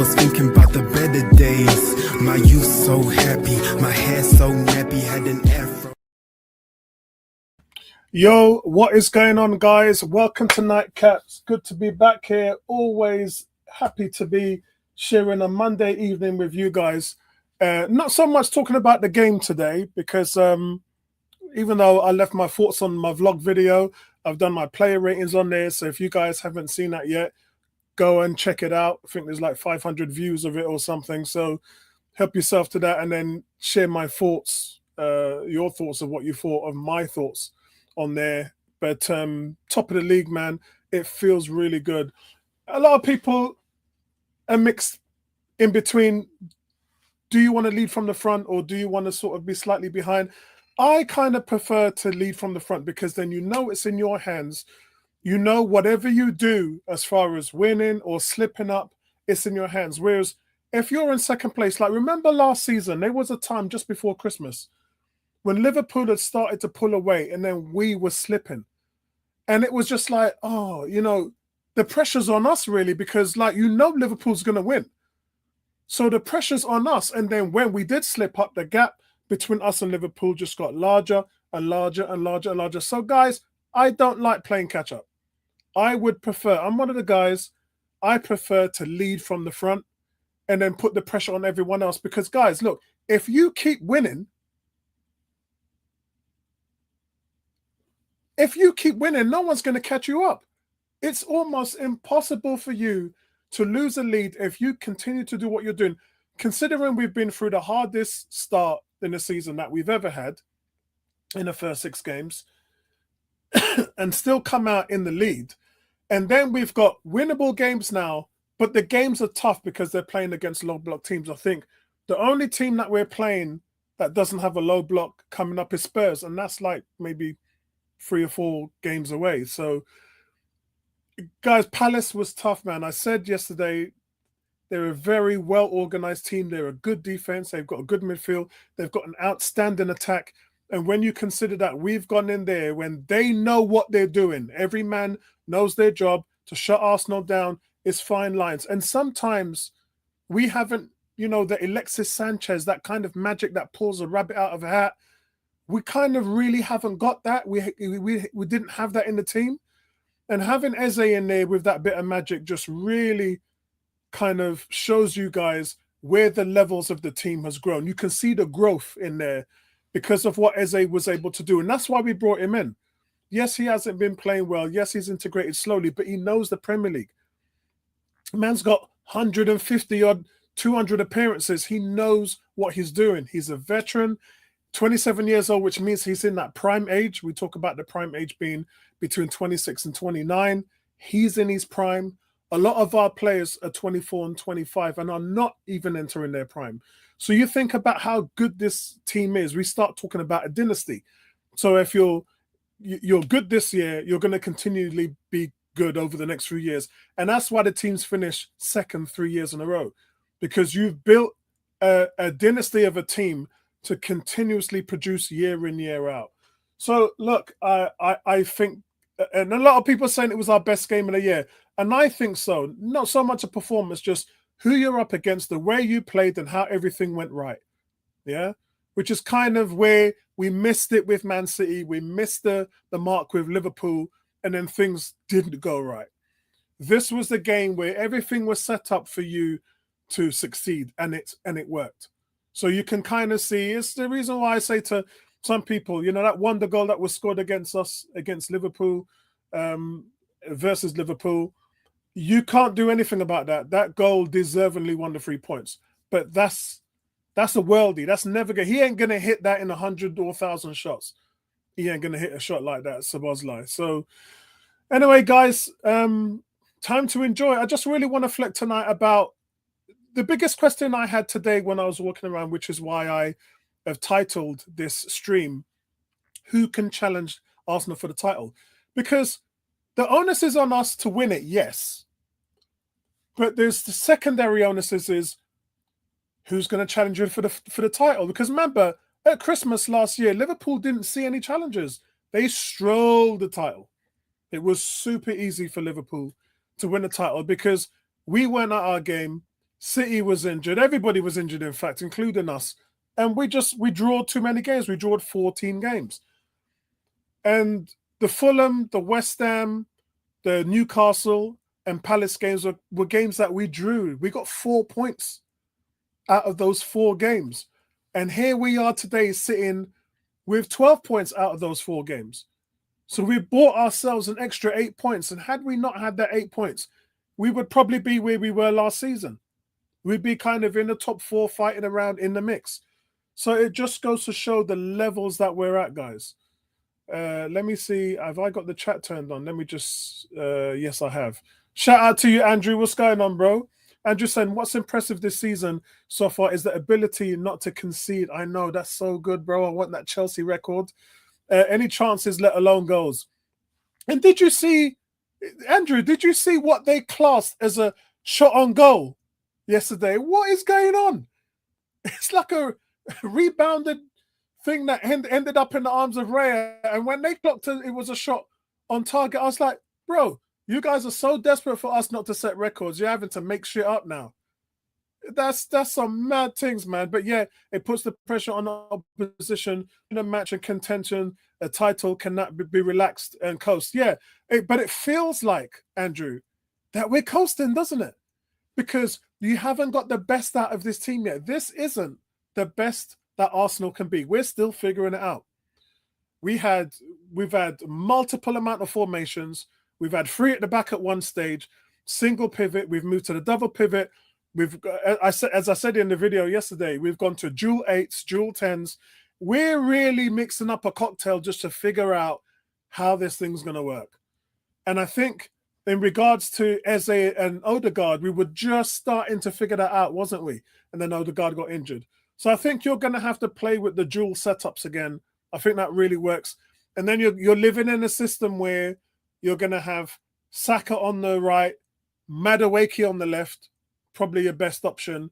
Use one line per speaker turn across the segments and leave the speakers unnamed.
was thinking about the better days. My youth so happy, my hair so nappy, had an afro.
Yo, what is going on, guys? Welcome to Nightcaps. Good to be back here. Always happy to be sharing a Monday evening with you guys. Not so much talking about the game today because even though I left my thoughts on my vlog video, I've done my player ratings on there. So if you guys haven't seen that yet, go and check it out. I think there's like 500 views of it or something. So help yourself to that and then share my thoughts, your thoughts of what you thought of my thoughts on there. But top of the league, man, it feels really good. A lot of people are mixed in between. Do you want to lead from the front or do you want to sort of be slightly behind? I kind of prefer to lead from the front because then you know it's in your hands. You know whatever you do as far as winning or slipping up, it's in your hands. Whereas if you're in second place, like remember last season, there was a time just before Christmas when Liverpool had started to pull away and then we were slipping. And it was just like, oh, you know, the pressure's on us really because like, you know, Liverpool's going to win. So the pressure's on us. And then when we did slip up, the gap between us and Liverpool just got larger and larger and larger and larger. So guys, I don't like playing catch up. I would prefer, I'm one of the guys, I prefer to lead from the front and then put the pressure on everyone else. Because guys, look, if you keep winning, no one's going to catch you up. It's almost impossible for you to lose a lead if you continue to do what you're doing. Considering we've been through the hardest start in the season that we've ever had in the first 6 games and still come out in the lead. And then we've got winnable games now, but the games are tough because they're playing against low block teams. I think the only team that we're playing that doesn't have a low block coming up is Spurs, and that's like maybe 3 or 4 games away. So, guys, Palace was tough, man. I said yesterday, they're a very well-organized team. They're a good defense. They've got a good midfield. They've got an outstanding attack. And when you consider that we've gone in there, when they know what they're doing, every man knows their job to shut Arsenal down, is fine lines. And sometimes we haven't, you know, the Alexis Sanchez, that kind of magic that pulls a rabbit out of a hat. We kind of really haven't got that. We didn't have that in the team. And having Eze in there with that bit of magic just really kind of shows you guys where the levels of the team has grown. You can see the growth in there because of what Eze was able to do. And that's why we brought him in. Yes, he hasn't been playing well. Yes, he's integrated slowly, but he knows the Premier League. Man's got 150 odd, 200 appearances. He knows what he's doing. He's a veteran, 27 years old, which means he's in that prime age. We talk about the prime age being between 26 and 29. He's in his prime. A lot of our players are 24 and 25 and are not even entering their prime. So you think about how good this team is. We start talking about a dynasty. So if you're good this year, you're going to continually be good over the next few years. And that's why the teams finish second 3 years in a row, because you've built a dynasty of a team to continuously produce year in, year out. So look, I think, and a lot of people are saying it was our best game of the year. And I think so. Not so much a performance, just who you're up against, the way you played and how everything went right. Yeah. Which is kind of where we missed it with Man City. We missed the mark with Liverpool, and then things didn't go right. This was the game where everything was set up for you to succeed, and it worked. So you can kind of see, it's the reason why I say to some people, you know, that wonder goal that was scored against us, against Liverpool, versus Liverpool, you can't do anything about that. That goal deservingly won the 3 points. But that's a worldie. That's never going. He ain't going to hit that in 100 or 1,000 shots. He ain't going to hit a shot like that, Szoboszlai. So anyway, guys, time to enjoy. I just really want to reflect tonight about the biggest question I had today when I was walking around, which is why I have titled this stream, "Who can challenge Arsenal for the title?" Because the onus is on us to win it, yes. But there's the secondary onus is who's going to challenge you for the title. Because remember, at Christmas last year, Liverpool didn't see any challengers. They strolled the title. It was super easy for Liverpool to win the title because we weren't at our game. City was injured. Everybody was injured, in fact, including us. And we drew too many games. We drew 14 games. And the Fulham, the West Ham, the Newcastle and Palace games were games that we drew. We got 4 points out of those 4 games. And here we are today sitting with 12 points out of those 4 games. So we bought ourselves an extra 8 points. And had we not had that 8 points, we would probably be where we were last season. We'd be kind of in the top 4 fighting around in the mix. So it just goes to show the levels that we're at, guys. Let me see. Have I got the chat turned on? Let me just... yes, I have. Shout out to you, Andrew. What's going on, bro? Andrew saying, what's impressive this season so far is the ability not to concede. I know, that's so good, bro. I want that Chelsea record. Any chances, let alone goals. And did you see, Andrew, did you see what they classed as a shot on goal yesterday? What is going on? It's like a rebounded thing that ended up in the arms of Raya. And when they clocked it was a shot on target, I was like, bro, you guys are so desperate for us not to set records. You're having to make shit up now. That's some mad things, man. But yeah, it puts the pressure on the opposition in a match and contention. A title cannot be relaxed and coast. Yeah, but it feels like, Andrew, that we're coasting, doesn't it? Because you haven't got the best out of this team yet. This isn't the best that Arsenal can be. We're still figuring it out. We've had multiple amount of formations. We've had 3 at the back at one stage, single pivot. We've moved to the double pivot. As I said in the video yesterday, we've gone to dual 8s, dual 10s. We're really mixing up a cocktail just to figure out how this thing's going to work. And I think in regards to Eze and Odegaard, we were just starting to figure that out, wasn't we? And then Odegaard got injured. So I think you're going to have to play with the dual setups again. I think that really works. And then you're living in a system where you're going to have Saka on the right, Madueke on the left, probably your best option.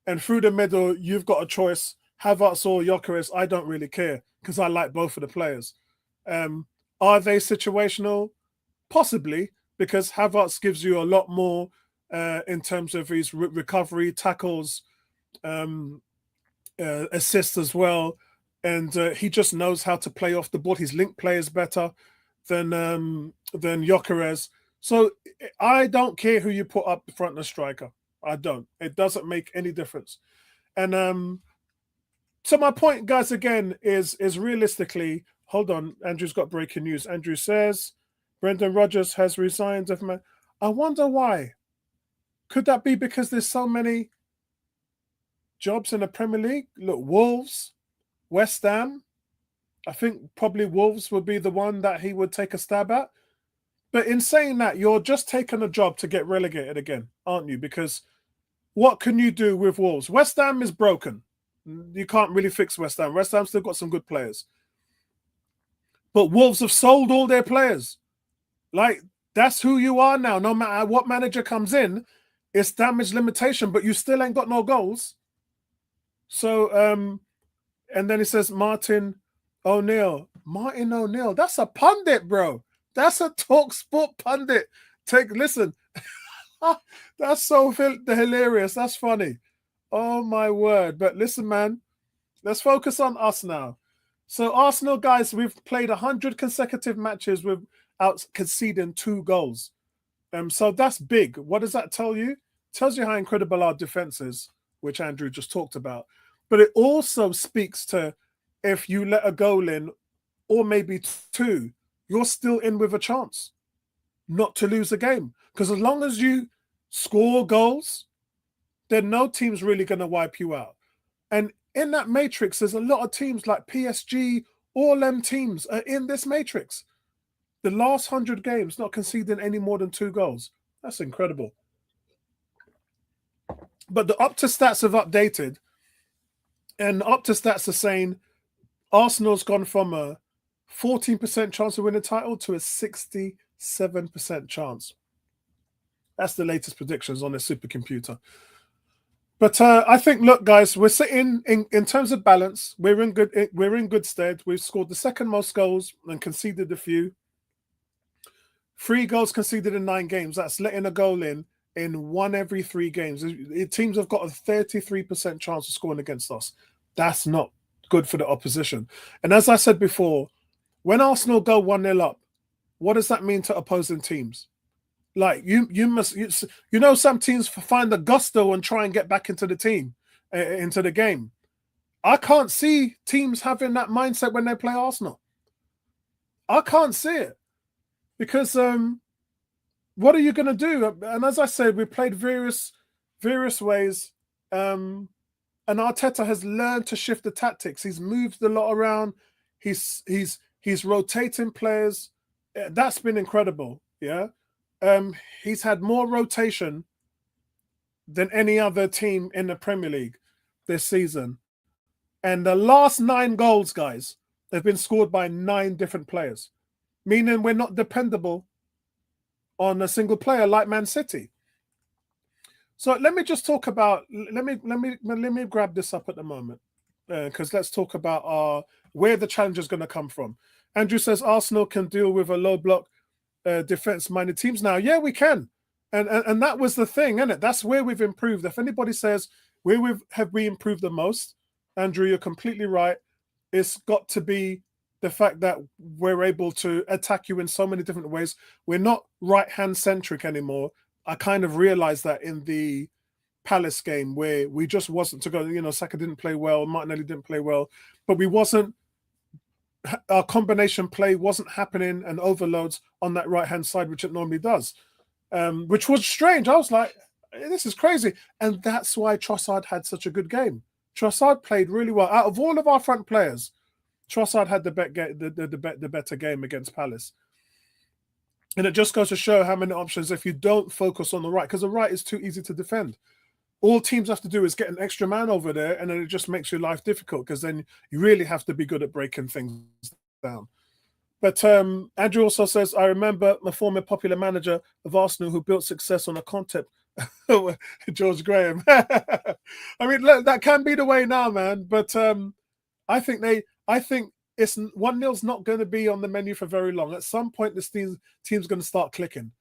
And through the middle, you've got a choice, Havertz or Gyökeres. I don't really care because I like both of the players. Are they situational? Possibly, because Havertz gives you a lot more in terms of his recovery, tackles, assists as well. And he just knows how to play off the ball. His link play is better than Gyökeres. So I don't care who you put up front of striker. I don't. It doesn't make any difference. And so my point, guys, again, is realistically, hold on, Andrew's got breaking news. Andrew says Brendan Rodgers has resigned. I wonder why. Could that be because there's so many jobs in the Premier League? Look, Wolves, West Ham. I think probably Wolves would be the one that he would take a stab at. But in saying that, you're just taking a job to get relegated again, aren't you? Because what can you do with Wolves? West Ham is broken. You can't really fix West Ham. West Ham still got some good players. But Wolves have sold all their players. Like, that's who you are now. No matter what manager comes in, it's damage limitation, but you still ain't got no goals. So, and then it says Martin O'Neill. Martin O'Neill. That's a pundit, bro. That's a Talk Sport pundit. Listen. That's so hilarious. That's funny. Oh, my word. But listen, man, let's focus on us now. So Arsenal, guys, we've played 100 consecutive matches without conceding 2 goals. So that's big. What does that tell you? It tells you how incredible our defense is, which Andrew just talked about. But it also speaks to if you let a goal in, or maybe 2, you're still in with a chance not to lose a game. Because as long as you score goals, then no team's really going to wipe you out. And in that matrix, there's a lot of teams like PSG, all them teams are in this matrix. The last 100 games, not conceding any more than 2 goals. That's incredible. But the Opta stats have updated, and the Opta stats are saying Arsenal's gone from a 14% chance of winning the title to a 67% chance. That's the latest predictions on their supercomputer. But I think, look, guys, we're sitting in terms of balance. We're in good stead. We've scored the second most goals and conceded a few. 3 goals conceded in 9 games. That's letting a goal in in 1 every 3 games. Teams have got a 33% chance of scoring against us. That's not good for the opposition. And as I said before, when Arsenal go 1-0 up, what does that mean to opposing teams? Like some teams find the gusto and try and get back into the into the game. I can't see teams having that mindset when they play Arsenal. I can't see it because what are you going to do? And as I said, we played various ways. And Arteta has learned to shift the tactics. He's moved a lot around. He's rotating players. That's been incredible. Yeah. He's had more rotation than any other team in the Premier League this season. And the last 9 goals, guys, have been scored by 9 different players, meaning we're not dependable on a single player like Man City. So let me just talk about. Let me grab this up at the moment because let's talk about where the challenge is going to come from. Andrew says Arsenal can deal with a low block defense-minded teams now. Yeah, we can, and that was the thing, isn't it? That's where we've improved. If anybody says where we improved the most, Andrew, you're completely right. It's got to be the fact that we're able to attack you in so many different ways. We're not right-hand centric anymore. I kind of realized that in the Palace game where we just wasn't to go, Saka didn't play well, Martinelli didn't play well, but our combination play wasn't happening and overloads on that right-hand side, which it normally does, which was strange. I was like, this is crazy. And that's why Trossard had such a good game. Trossard played really well. Out of all of our front players, Trossard had the better game against Palace. And it just goes to show how many options if you don't focus on the right, because the right is too easy to defend. All teams have to do is get an extra man over there, and then it just makes your life difficult because then you really have to be good at breaking things down. But Andrew also says, I remember the former popular manager of Arsenal who built success on a concept. George Graham. I mean, look, that can be the way now, man. But I think it's 1-0's not going to be on the menu for very long. At some point, this team's going to start clicking.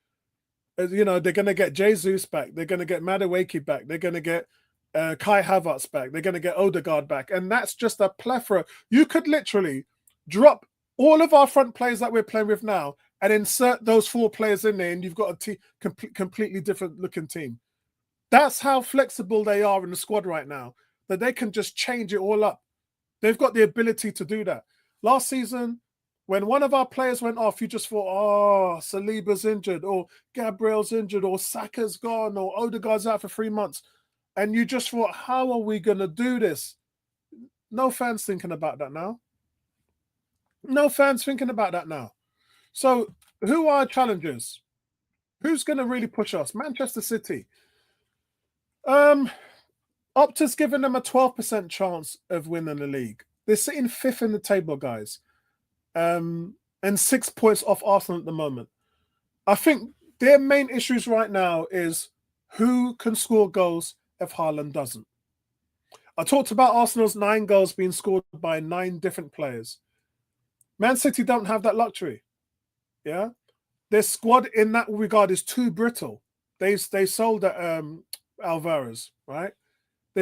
They're going to get Jesus back. They're going to get Madueke back. They're going to get Kai Havertz back. They're going to get Odegaard back. And that's just a plethora. You could literally drop all of our front players that we're playing with now and insert those 4 players in there, and you've got a completely different looking team. That's how flexible they are in the squad right now, that they can just change it all up. They've got the ability to do that. Last season, when one of our players went off, you just thought, Saliba's injured, or Gabriel's injured, or Saka's gone, or Odegaard's out for 3 months. And you just thought, how are we going to do this? No fans thinking about that now. No fans thinking about that now. So who are challengers? Who's going to really push us? Manchester City. Opta's given them a 12% chance of winning the league. They're sitting 5th in the table, guys. And 6 points off Arsenal at the moment. I think their main issues right now is who can score goals if Haaland doesn't. I talked about Arsenal's 9 goals being scored by 9 different players. Man City don't have that luxury. Yeah, their squad in that regard is too brittle. They sold Alvarez, right?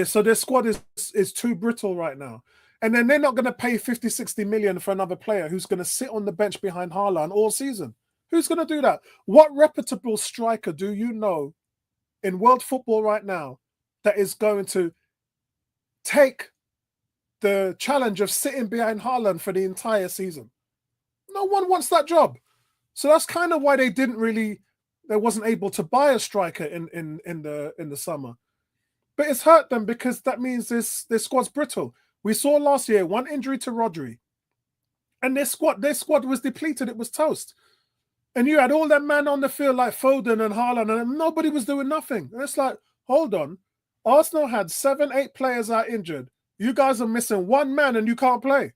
So their squad is too brittle right now. And then they're not going to pay 50, 60 million for another player who's going to sit on the bench behind Haaland all season. Who's going to do that? What reputable striker do you know in world football right now that is going to take the challenge of sitting behind Haaland for the entire season? No one wants that job. So that's kind of why they wasn't able to buy a striker in the summer. But it's hurt them because that means this squad's brittle. We saw last year 1 injury to Rodri, and their squad was depleted. It was toast. And you had all that man on the field like Foden and Haaland, and nobody was doing nothing. And it's like, hold on. Arsenal had 7, 8 players out injured. You guys are missing 1 man and you can't play.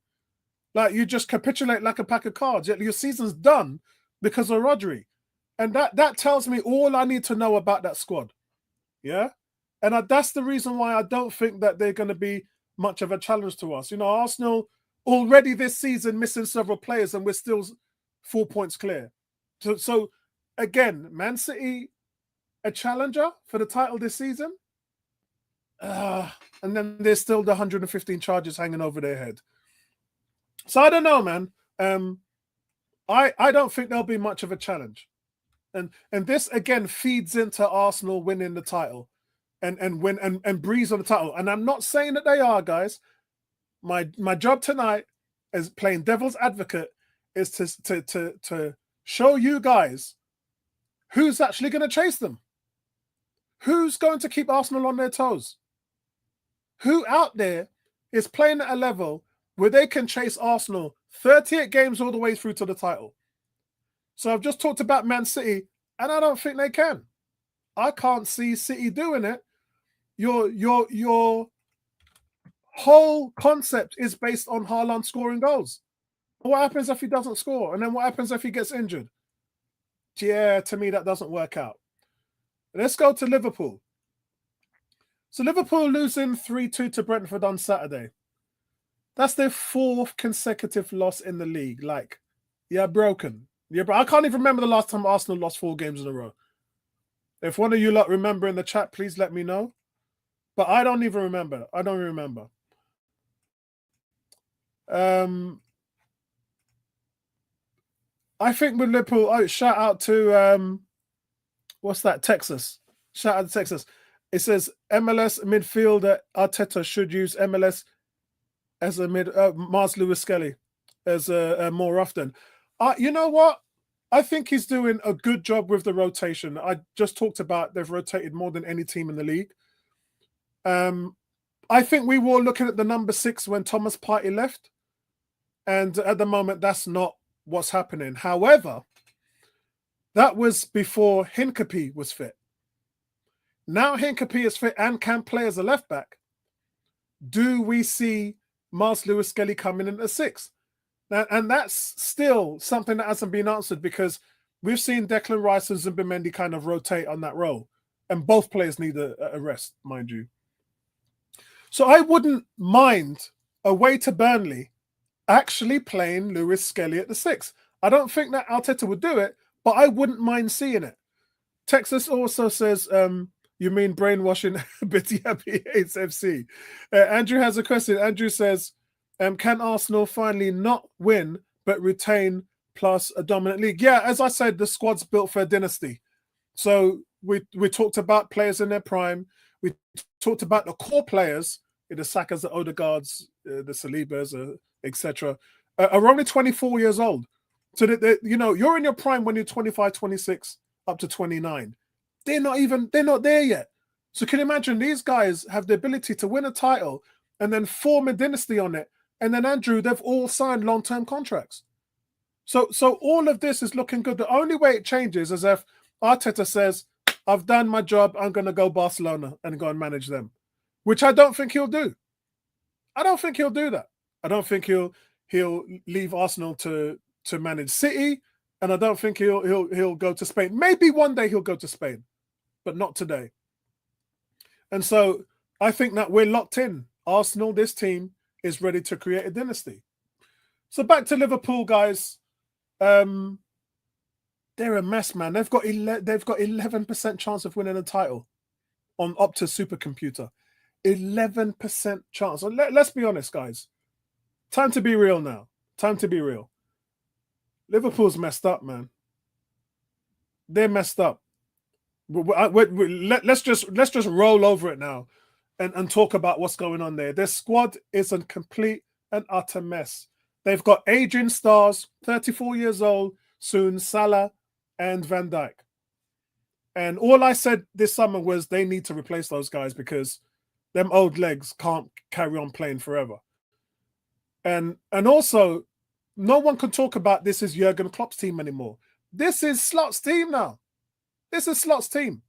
Like, you just capitulate like a pack of cards. Yet your season's done because of Rodri. And that tells me all I need to know about that squad. Yeah? And that's the reason why I don't think that they're going to be much of a challenge to us. Arsenal already this season missing several players and we're still 4 points clear. So again, Man City, a challenger for the title this season. And then there's still the 115 charges hanging over their head. So I don't know, man. I don't think there'll be much of a challenge. And this again feeds into Arsenal winning the title and breeze on the title. And I'm not saying that they are, guys. My job tonight as playing devil's advocate is to show you guys who's actually going to chase them. Who's going to keep Arsenal on their toes? Who out there is playing at a level where they can chase Arsenal 38 games all the way through to the title? So I've just talked about Man City, and I don't think they can. I can't see City doing it. Your whole concept is based on Haaland scoring goals. What happens if he doesn't score? And then what happens if he gets injured? Yeah, to me, that doesn't work out. Let's go to Liverpool. So Liverpool losing 3-2 to Brentford on Saturday. That's their 4th consecutive loss in the league. Like, you're broken. I can't even remember the last time Arsenal lost 4 games in a row. If one of you lot remember in the chat, please let me know. But I don't even remember. I don't remember. I think with Liverpool, shout out to what's that? Texas. Shout out to Texas. It says MLS midfielder Arteta should use MLS as a Mars Lewis Skelly as more often. You know what? I think he's doing a good job with the rotation. I just talked about they've rotated more than any team in the league. I think we were looking at the number 6 when Thomas Partey left. And at the moment, that's not what's happening. However, that was before Hincapie was fit. Now Hincapie is fit and can play as a left back. Do we see Mars Lewis Skelly coming in at 6? And that's still something that hasn't been answered because we've seen Declan Rice and Zubimendi kind of rotate on that role. And both players need a rest, mind you. So I wouldn't mind away to Burnley actually playing Lewis Skelly at the 6. I don't think that Arteta would do it, but I wouldn't mind seeing it. Texas also says, you mean brainwashing Bitty Happy hates FC. Andrew has a question. Andrew says, can Arsenal finally not win but retain plus a dominant league? Yeah, as I said, the squad's built for a dynasty. So we talked about players in their prime. We talked about the core players, the Sakas, the Odegaards, the Salibas, etc. Are only 24 years old. So that you're in your prime when you're 25, 26, up to 29. They're not there yet. So can you imagine these guys have the ability to win a title and then form a dynasty on it? And then Andrew, they've all signed long-term contracts. So all of this is looking good. The only way it changes is if Arteta says, I've done my job, I'm going to go Barcelona and go and manage them, which I don't think he'll do. I don't think he'll do that. I don't think he'll leave Arsenal to manage City, and I don't think he'll go to Spain. Maybe one day he'll go to Spain, but not today. And so I think that we're locked in. Arsenal, this team, is ready to create a dynasty. So back to Liverpool, guys. They're a mess, man. They've got 11% chance of winning a title on Opta supercomputer. 11% chance. So let's be honest, guys. Time to be real now. Time to be real. Liverpool's messed up, man. They're messed up. Let's just roll over it now and talk about what's going on there. Their squad is a complete and utter mess. They've got aging stars, 34 years old, soon Salah and Van Dijk. And all I said this summer was they need to replace those guys because them old legs can't carry on playing forever. And also, no one can talk about this as Jurgen Klopp's team anymore. This is Slot's team now. This is Slot's team.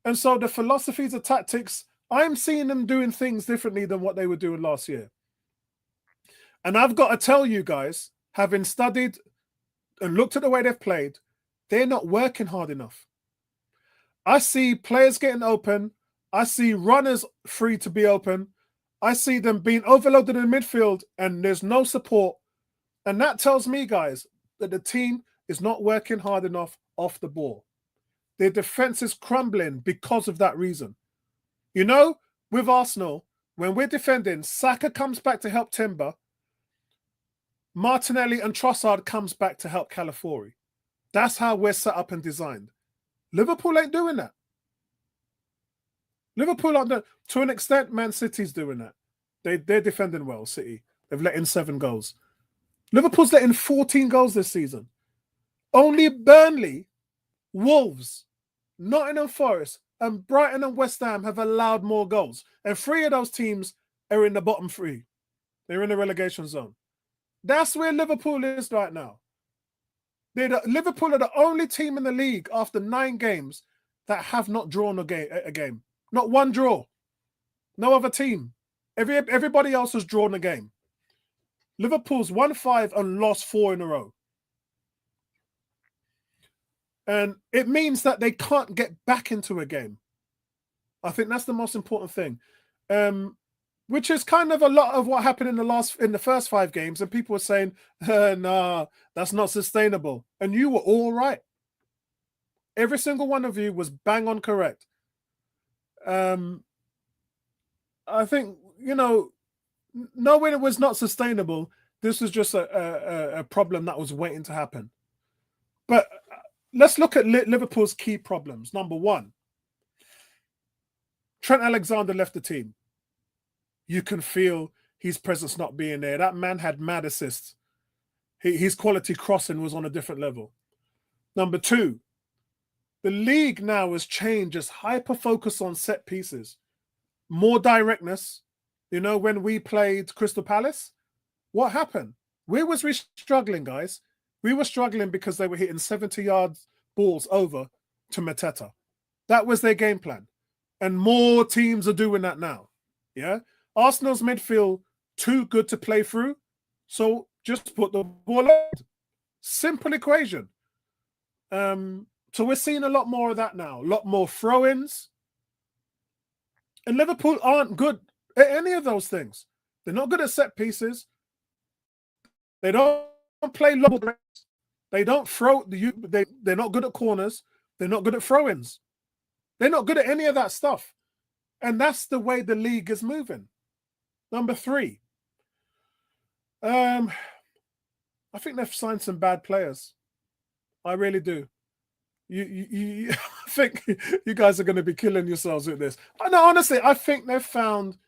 And so the philosophies, the tactics, I'm seeing them doing things differently than what they were doing last year. And I've got to tell you guys, having studied and looked at the way they've played, they're not working hard enough. I see players getting open. I see runners free to be open. I see them being overloaded in midfield and there's no support. And that tells me, guys, that the team is not working hard enough off the ball. Their defense is crumbling because of that reason. You know, with Arsenal, when we're defending, Saka comes back to help Timber. Martinelli and Trossard comes back to help Calafiori. That's how we're set up and designed. Liverpool ain't doing that. Liverpool aren't doing, to an extent, Man City's doing that. They're defending well, City. They've let in 7 goals. Liverpool's let in 14 goals this season. Only Burnley, Wolves, Nottingham Forest, and Brighton and West Ham have allowed more goals. And 3 of those teams are in the bottom 3. They're in the relegation zone. That's where Liverpool is right now. Liverpool are the only team in the league after 9 games that have not drawn a game. Not one draw. No other team. Everybody else has drawn a game. Liverpool's won 5 and lost 4 in a row. And it means that they can't get back into a game. I think that's the most important thing. Which is kind of a lot of what happened in the first 5 games. And people were saying, nah, that's not sustainable. And you were all right. Every single one of you was bang on correct. I think, knowing it was not sustainable, this was just a problem that was waiting to happen. But let's look at Liverpool's key problems. Number 1, Trent Alexander left the team. You can feel his presence not being there. That man had mad assists. His quality crossing was on a different level. Number 2, the league now has changed, just hyper-focus on set pieces. More directness. When we played Crystal Palace, what happened? Where was we struggling, guys? We were struggling because they were hitting 70-yard balls over to Mateta. That was their game plan. And more teams are doing that now. Yeah? Arsenal's midfield too good to play through, so just put the ball out. Simple equation. So we're seeing a lot more of that now. A lot more throw-ins. And Liverpool aren't good at any of those things. They're not good at set pieces. They don't play long balls. They don't throw. They're not good at corners. They're not good at throw-ins. They're not good at any of that stuff. And that's the way the league is moving. Number 3. I think they've signed some bad players. I really do. I think you guys are going to be killing yourselves with this. No, honestly, I think they've found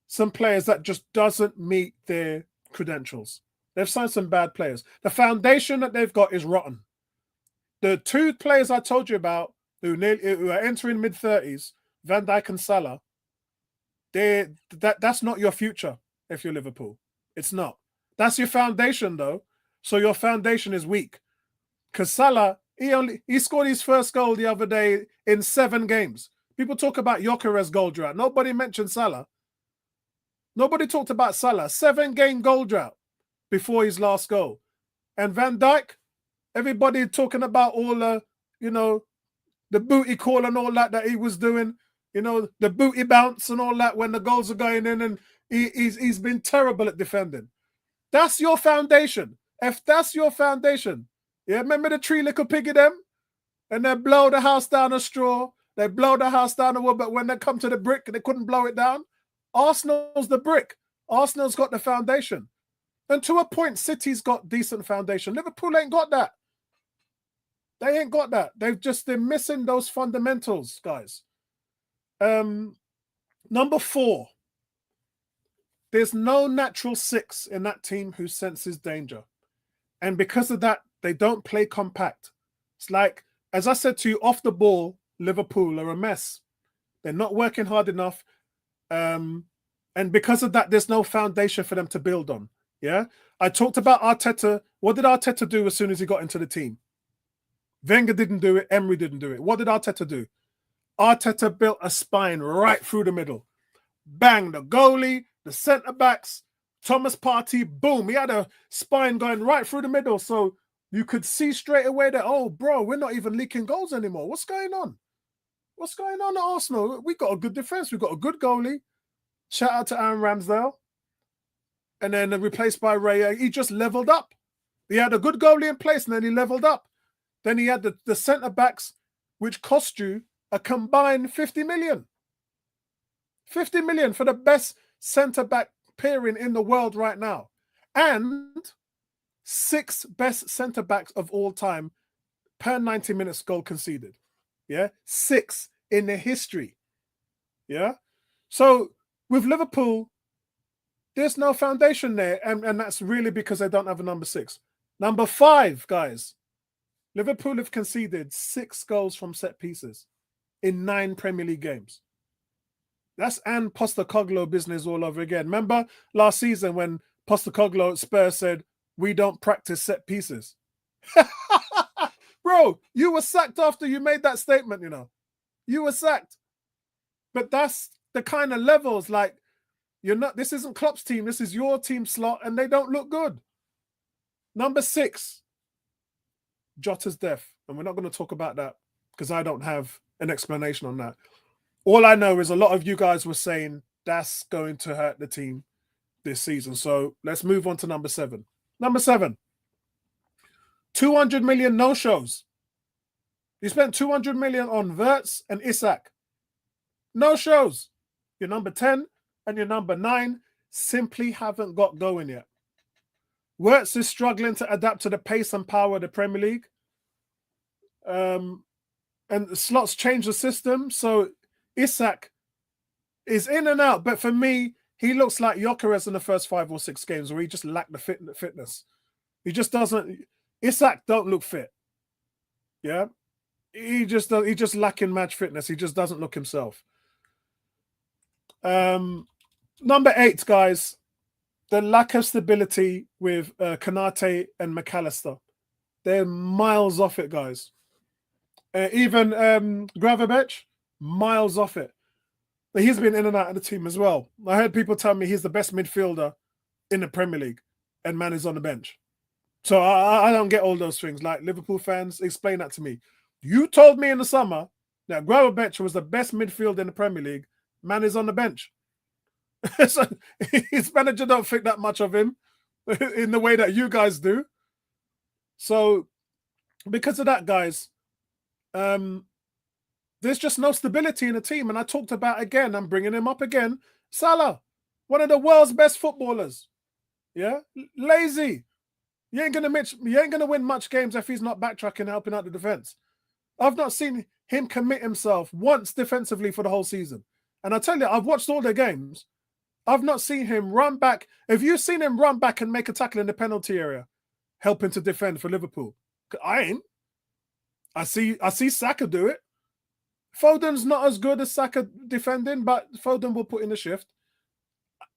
some players that just doesn't meet their credentials. They've signed some bad players. The foundation that they've got is rotten. The 2 players I told you about who are entering mid-30s, Van Dijk and Salah, that's not your future if you're Liverpool. It's not. That's your foundation, though. So your foundation is weak. Because Salah, he scored his first goal the other day in 7 games. People talk about Gyökeres goal drought. Nobody mentioned Salah. Nobody talked about Salah. 7-game goal drought before his last goal. And Van Dijk, everybody talking about all the booty call and all that he was doing. The booty bounce and all that when the goals are going in, and he's been terrible at defending. That's your foundation. If that's your foundation, yeah, remember the 3 little piggy them? And they blow the house down a straw. They blow the house down a wood, but when they come to the brick, they couldn't blow it down. Arsenal's the brick. Arsenal's got the foundation. And to a point, City's got decent foundation. Liverpool ain't got that. They ain't got that. They're missing those fundamentals, guys. Number 4. There's no natural 6 in that team who senses danger. And because of that, they don't play compact. It's like, as I said to you, off the ball, Liverpool are a mess. They're not working hard enough. And because of that, there's no foundation for them to build on. Yeah? I talked about Arteta. What did Arteta do as soon as he got into the team? Wenger didn't do it. Emery didn't do it. What did Arteta do? Arteta built a spine right through the middle. Bang, the goalie, the centre-backs, Thomas Partey, boom. He had a spine going right through the middle. So you could see straight away that, oh, bro, we're not even leaking goals anymore. What's going on? What's going on at Arsenal? We got a good defence. We got a good goalie. Shout out to Aaron Ramsdale. And then replaced by Ray. He just leveled up. He had a good goalie in place and then he leveled up. Then he had the centre-backs which cost you a combined 50 million. 50 million for the best centre-back pairing in the world right now. And 6 best centre-backs of all time per 90 minutes goal conceded. Yeah, 6 in the history. Yeah. So with Liverpool, there's no foundation there. And that's really because they don't have a number 6. Number 5, guys. Liverpool have conceded 6 goals from set pieces in 9 Premier League games. That's Anne Postecoglou business all over again. Remember last season when Postecoglou at Spurs said, we don't practice set pieces? Bro, you were sacked after you made that statement, you know. You were sacked. But that's the kind of levels, like, this isn't Klopp's team, this is your team slot, and they don't look good. Number 6, Jota's death. And we're not going to talk about that because I don't have an explanation on that. All I know is a lot of you guys were saying that's going to hurt the team this season. So let's move on to number 7. Number 7, 200 million no-shows. You spent 200 million on Wirtz and Isak. No shows. Your number 10 and your number 9 simply haven't got going yet. Wirtz is struggling to adapt to the pace and power of the Premier League. And the slots change the system. So Isak is in and out. But for me, he looks like Gyökeres in the first 5 or 6 games where he just lacked the fitness. He just doesn't. Isak don't look fit. Yeah. He just lacking match fitness. He just doesn't look himself. Number 8, guys, the lack of stability with Konate and McAllister. They're miles off it, guys. Even Gravenberch, miles off it. But he's been in and out of the team as well. I heard people tell me he's the best midfielder in the Premier League, and man is on the bench. So I don't get all those things. Like, Liverpool fans, explain that to me. You told me in the summer that Gravenberch was the best midfielder in the Premier League. Man is on the bench. So his manager don't think that much of him in the way that you guys do. So because of that, guys, there's just no stability in the team. And I talked about, again, I'm bringing him up again, Salah, one of the world's best footballers. Yeah, lazy. You ain't gonna win much games if he's not backtracking, helping out the defense. I've not seen him commit himself once defensively for the whole season. And I tell you, I've watched all the games. I've not seen him run back. If you've seen him run back and make a tackle in the penalty area, helping to defend for Liverpool, I ain't. I see Saka do it. Foden's not as good as Saka defending, but Foden will put in the shift.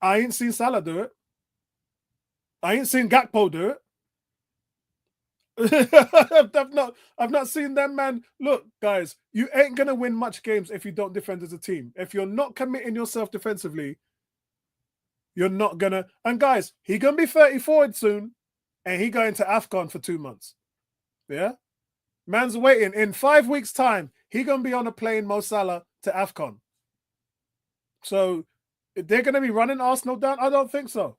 I ain't seen Salah do it. I ain't seen Gakpo do it. I've not seen them, man. Look, guys, you ain't gonna win much games if you don't defend as a team. If you're not committing yourself defensively, you're not gonna. And guys, he gonna be 34 soon, and he going to AFCON for 2 months. Yeah, man's waiting. In 5 weeks' time, he gonna be on a plane, Mo Salah, to AFCON. So they're gonna be running Arsenal down. I don't think so.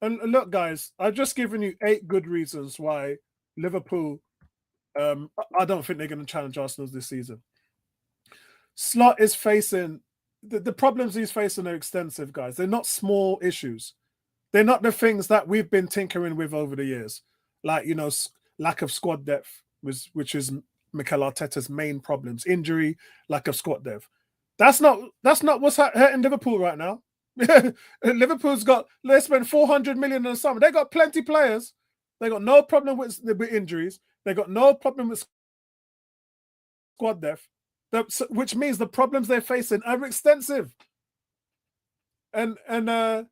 And look, guys, I've just given you 8 good reasons why Liverpool, I don't think they're going to challenge Arsenal this season. Slot is facing, the problems he's facing are extensive, guys. They're not small issues. They're not the things that we've been tinkering with over the years. Like, lack of squad depth, which is Mikel Arteta's main problems. Injury, lack of squad depth. That's not what's hurting Liverpool right now. Liverpool's they spent 400 million in the summer. They got plenty players. They got no problem with injuries. They got no problem with squad depth, which means the problems they're facing are extensive. And in a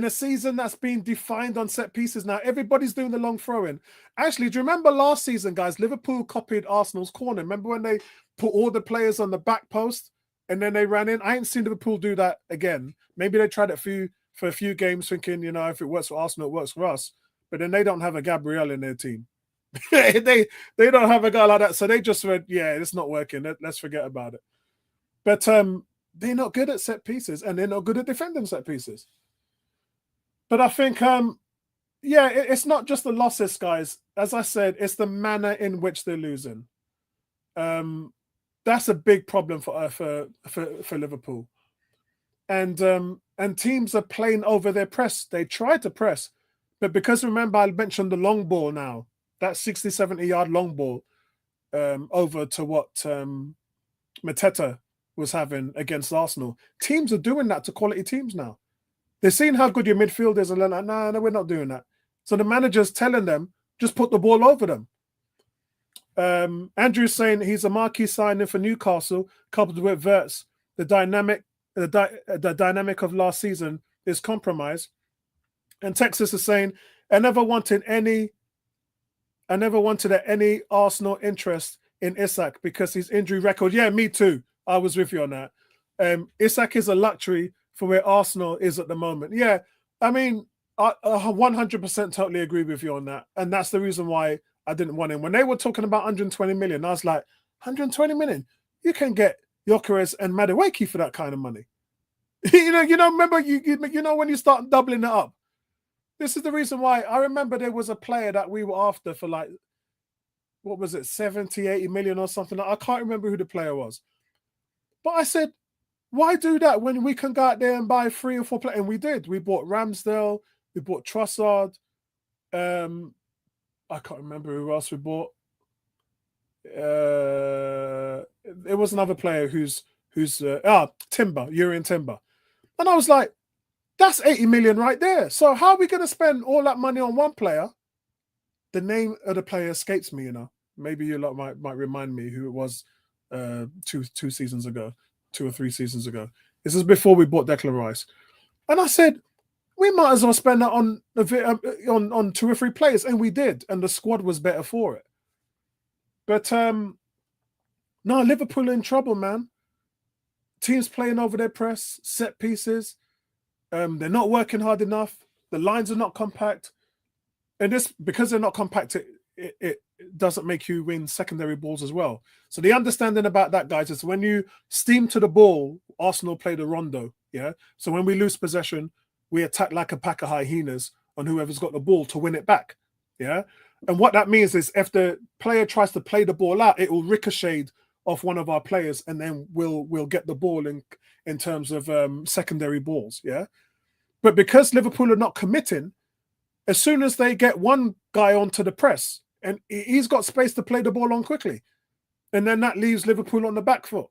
season that's been defined on set pieces now, everybody's doing the long throw-in. Actually, do you remember last season, guys? Liverpool copied Arsenal's corner. Remember when they put all the players on the back post? And then they ran in. I ain't seen Liverpool do that again. Maybe they tried it for a few games thinking, if it works for Arsenal, it works for us. But then they don't have a Gabriel in their team. they don't have a guy like that. So they just went, yeah, it's not working. Let's forget about it. But they're not good at set pieces, and they're not good at defending set pieces. But I think, it's not just the losses, guys. As I said, it's the manner in which they're losing. That's a big problem for Liverpool. And teams are playing over their press. They try to press, but because remember I mentioned the long ball now, that 60, 70-yard long ball over to what Mateta was having against Arsenal. Teams are doing that to quality teams now. They're seeing how good your midfield is and they're like, no, we're not doing that. So the manager's telling them, just put the ball over them. Andrew's saying he's a marquee signing for Newcastle, coupled with Wirtz. The dynamic of last season is compromised. And Texas is saying, I never wanted any Arsenal interest in Isak because his injury record. Yeah, me too. I was with you on that. Isak is a luxury for where Arsenal is at the moment. Yeah, I mean, I 100% totally agree with you on that. And that's the reason why I didn't want him. When they were talking about 120 million, I was like, 120 million? You can get Gyökeres and Madueke for that kind of money. you know, remember, you know when you start doubling it up. This is the reason why I remember there was a player that we were after for like, what was it, 70, 80 million or something. I can't remember who the player was. But I said, why do that when we can go out there and buy 3 or 4 players? And we did. We bought Ramsdale. We bought Trossard. I can't remember who else we bought. It was another player who's Timber, Urian Timber. And I was like, that's 80 million right there. So how are we going to spend all that money on one player? The name of the player escapes me, you know. Maybe you lot might remind me who it was 2 seasons ago, 2 or 3 seasons ago. This is before we bought Declan Rice. And I said, we might as well spend that on 2 or 3 players. And we did. And the squad was better for it. But no, Liverpool in trouble, man. Teams playing over their press, set pieces. They're not working hard enough. The lines are not compact. And this, because they're not compact, it doesn't make you win secondary balls as well. So the understanding about that, guys, is when you steam to the ball, Arsenal play the rondo. Yeah. So when we lose possession, we attack like a pack of hyenas on whoever's got the ball to win it back. Yeah. And what that means is if the player tries to play the ball out, it will ricochet off one of our players, and then we'll get the ball in terms of secondary balls. Yeah. But because Liverpool are not committing, as soon as they get one guy onto the press, and he's got space to play the ball on quickly, and then that leaves Liverpool on the back foot.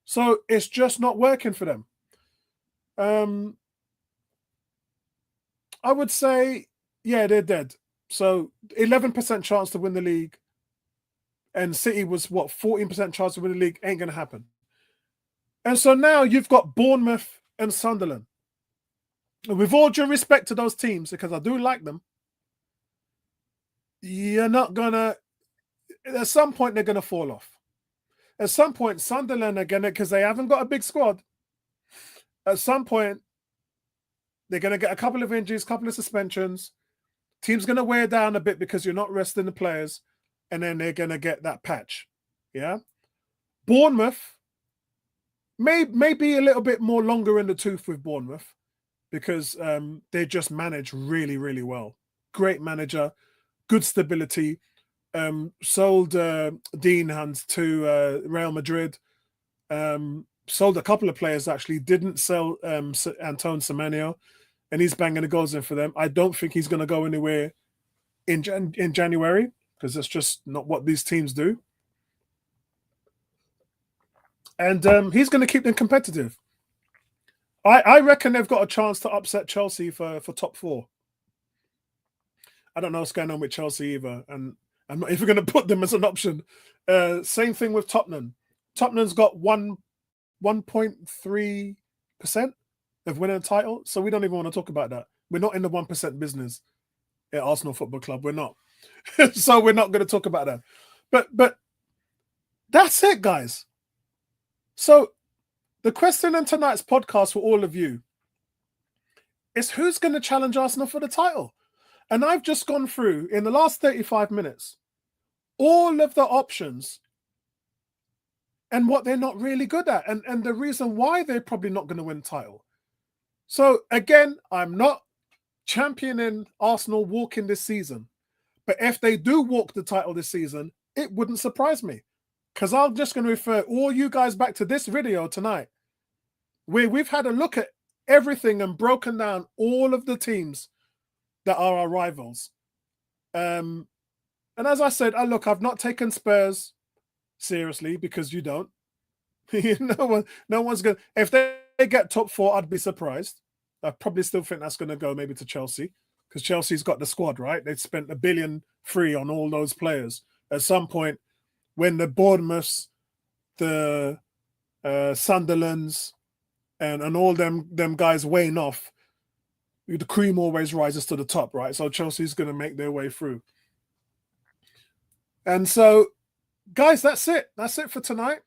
So it's just not working for them. I would say, yeah, they're dead. So 11% chance to win the league, and City was, 14% chance to win the league, ain't going to happen. And so now you've got Bournemouth and Sunderland. And with all due respect to those teams, because I do like them, you're not going to, at some point, they're going to fall off. At some point, Sunderland are going to, because they haven't got a big squad, at some point, they're going to get a couple of injuries, couple of suspensions. Team's going to wear down a bit because you're not resting the players, and then they're going to get that patch. Yeah? Bournemouth may be a little bit more longer in the tooth with Bournemouth, because they just manage really, really well. Great manager, good stability. Sold Dean Hunt to Real Madrid. Sold a couple of players, actually. Didn't sell Antoine Semenyo, and he's banging the goals in for them. I don't think he's going to go anywhere in January, because that's just not what these teams do. And he's going to keep them competitive. I reckon they've got a chance to upset Chelsea for top 4. I don't know what's going on with Chelsea either, and I'm not even going to put them as an option. Same thing with Tottenham. Tottenham's got 1.3% of winning a title, so we don't even want to talk about that. We're not in the 1% business at Arsenal Football Club. We're not. So we're not going to talk about that. But that's it, guys. So the question in tonight's podcast for all of you is, who's going to challenge Arsenal for the title? And I've just gone through, in the last 35 minutes, all of the options and what they're not really good at, and the reason why they're probably not going to win the title. So again, I'm not championing Arsenal walking this season, but if they do walk the title this season, it wouldn't surprise me. because I'm just going to refer all you guys back to this video tonight, where we've had a look at everything and broken down all of the teams that are our rivals. And as I said, look, I've not taken Spurs seriously because you don't. No one's going to. If they get top 4, I'd be surprised. I probably still think that's going to go maybe to Chelsea, because Chelsea's got the squad, right? They've spent $1 billion free on all those players. At some point, when the Bournemouths, the Sunderlands, and all them guys wane off, the cream always rises to the top, right? So Chelsea's going to make their way through. And so, guys, that's it. That's it for tonight.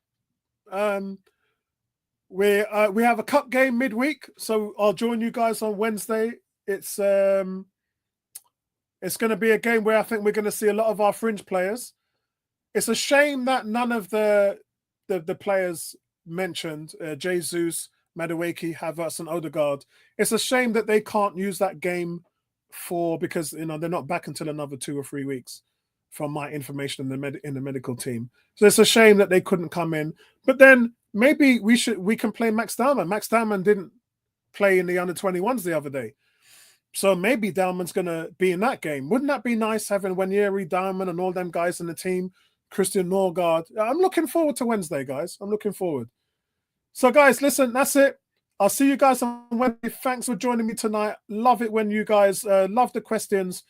We have a cup game midweek, so I'll join you guys on Wednesday. It's going to be a game where I think we're going to see a lot of our fringe players. It's a shame that none of the players mentioned, Jesus, Madueke, Havertz, and Odegaard. It's a shame that they can't use that game because they're not back until another 2 or 3 weeks, from my information in the medical team. So it's a shame that they couldn't come in. But then maybe we can play Max Dalman. Max Dalman didn't play in the under-21s the other day. So maybe Dalman's going to be in that game. Wouldn't that be nice, having Wanyeri, Dalman, and all them guys in the team? Christian Norgard. I'm looking forward to Wednesday, guys. I'm looking forward. So, guys, listen, that's it. I'll see you guys on Wednesday. Thanks for joining me tonight. Love it when you guys love the questions.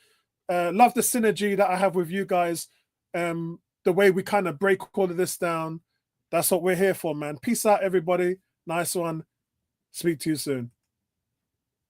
Love the synergy that I have with you guys. The way we kind of break all of this down. That's what we're here for, man. Peace out, everybody. Nice one. Speak to you soon.